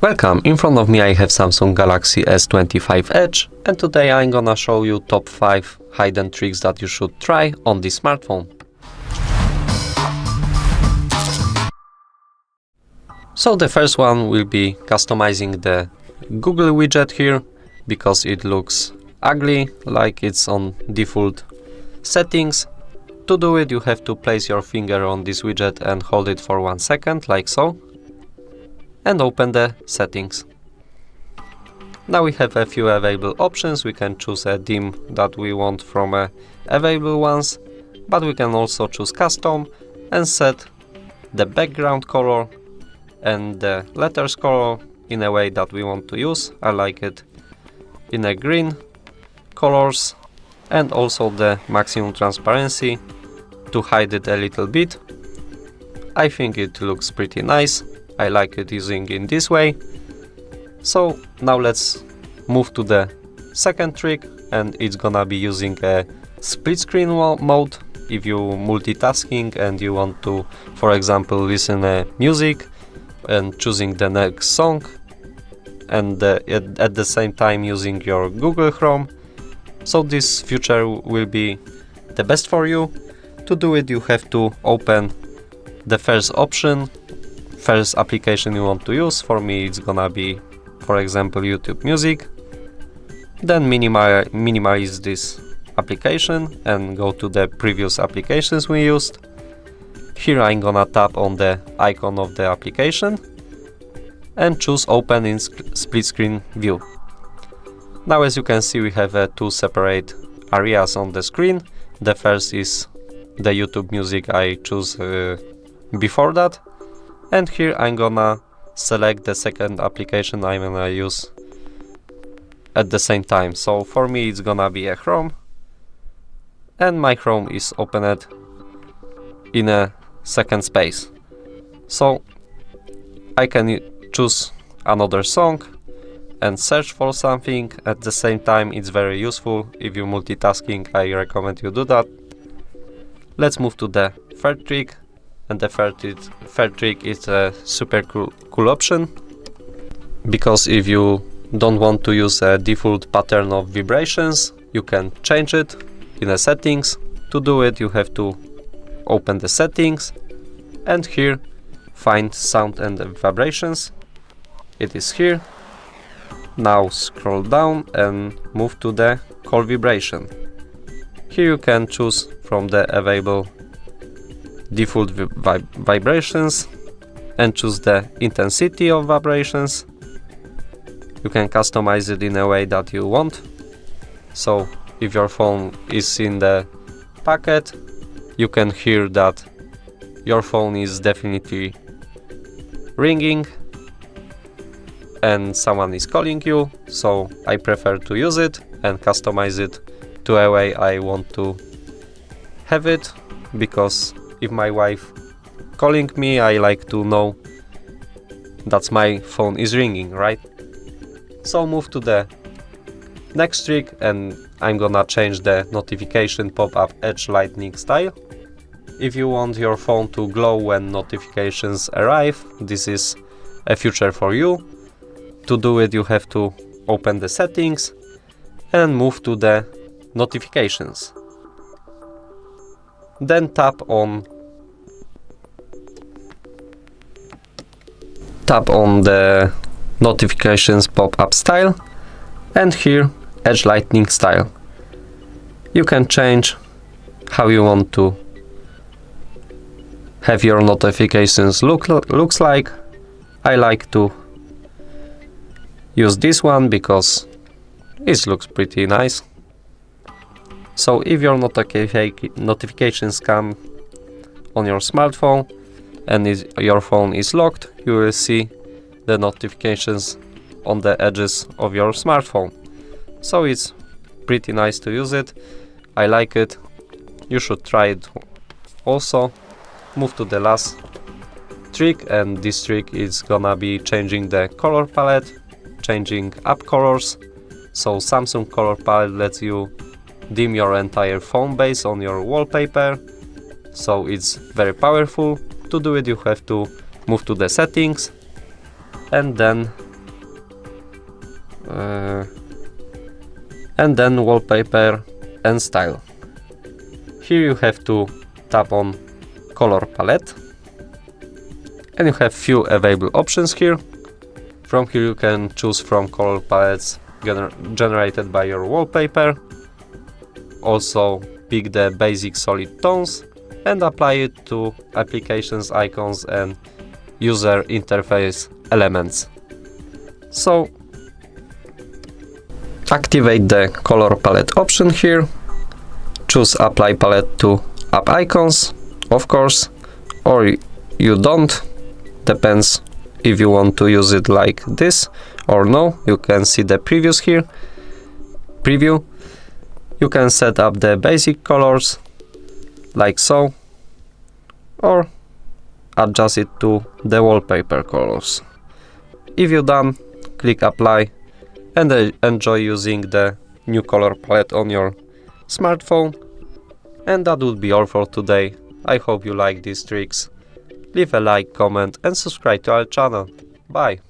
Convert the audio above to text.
Welcome, in front of me I have Samsung Galaxy S25 Edge, and today I'm gonna show you top 5 hidden tricks that you should try on this smartphone. So the first one will be customizing the Google widget here, because it looks ugly, like it's on default settings. To do it, you have to place your finger on this widget and hold it for 1 second, like so, and open the settings. Now we have a few available options. We can choose a theme that we want from available ones, but we can also choose custom and set the background color and the letters color in a way that we want to use. I like it in a green colors, and also the maximum transparency to hide it a little bit. I think it looks pretty nice. I like it using in this way. So now let's move to the second trick, and it's gonna be using a split screen mode. If you multitasking and you want to, for example, listen music and choosing the next song, and at the same time using your Google Chrome. So this feature will be the best for you. To do it, you have to open the first option, first application you want to use. For me it's gonna be, for example, YouTube Music. Then minimize this application and go to the previous applications we used. Here I'm gonna tap on the icon of the application and choose open in split screen view. Now as you can see, we have two separate areas on the screen. The first is the YouTube Music I choose before that, and here I'm gonna select the second application I'm gonna use at the same time. So for me it's gonna be a Chrome, and my Chrome is opened in a second space. So I can choose another song and search for something. At the same time, it's very useful if you're multitasking. I recommend you do that. Let's move to the third trick, and the third trick is a super cool option, because if you don't want to use a default pattern of vibrations, you can change it in the settings. To do it, you have to open the settings and here find sound and vibrations. It is here. Now scroll down and move to the call vibration. Here you can choose from the available default vibrations and choose the intensity of vibrations. You can customize it in a way that you want. So if your phone is in the pocket, you can hear that your phone is definitely ringing and someone is calling you. So I prefer to use it and customize it to a way I want to have it, because if my wife calling me, I like to know that my phone is ringing, right? So move to the next trick, and I'm gonna change the notification pop-up edge lightning style. If you want your phone to glow when notifications arrive, this is a feature for you. To do it, you have to open the settings and move to the notifications. Then tap on the notifications pop-up style, and here edge lightning style. You can change how you want to have your notifications looks like. I like to use this one because it looks pretty nice. So if your notifications come on your smartphone and your phone is locked, you will see the notifications on the edges of your smartphone. So it's pretty nice to use it. I like it. You should try it also. Move to the last trick, and this trick is gonna be changing the color palette, changing app colors. So Samsung color palette lets you dim your entire phone base on your wallpaper, so it's very powerful. To do it, you have to move to the settings and then and then wallpaper and style. Here you have to tap on color palette, and you have few available options here. From here you can choose from color palettes generated by your wallpaper. Also pick the basic solid tones and apply it to applications, icons and user interface elements. So activate the color palette option here, choose apply palette to app icons, of course, or you don't, depends if you want to use it like this or no. You can see the previews here. Preview. You can set up the basic colors like so, or adjust it to the wallpaper colors. If you're done, click apply and enjoy using the new color palette on your smartphone. And that would be all for today. I hope you like these tricks. Leave a like, comment and subscribe to our channel. Bye!